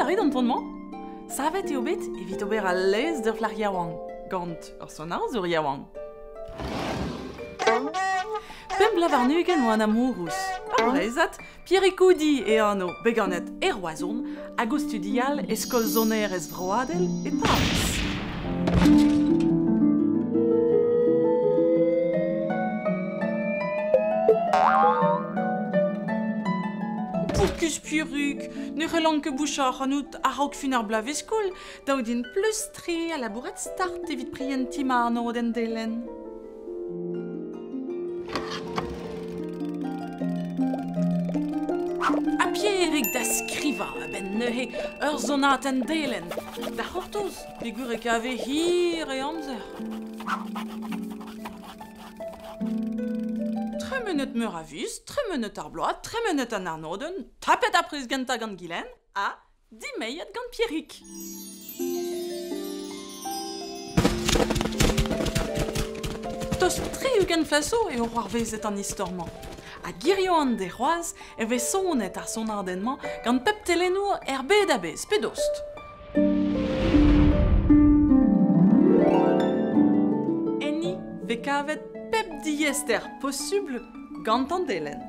rit d'entonnement? Savet eo bet evit ober a lez d'ur flar yaouan, gant ur sonar zur yaouan. Pem blavarnugen o an amourous. Ar brezat, Pierre-Coudi e anno beganet roazon hag o studial eskol zoner ez vroadel e Paris. Poukus Pierruk, ne relan ke bouchard anout a raok fin ar blaveskol, daou din plus tri a labouret start evit prien timar no den delen. A Pierrik da skriva a ben neuhe ur zonat en delen. Da c'hortoz, pegur e kave hir e amzer. 3 minutes meur a vis, 3 minutes ar bload, 3 minutes an arnoden, tapet a prez ganta gant gilen, a 10 meiet gant Pierrik. Tos tre ugen flaso e o c'hoar vezet an istorman. A girio an de c'hoaz e vez sonet ar son ardenman gant pep telenour bet a bez, pedost. Enni ve kavet pep diester possible gant an delen.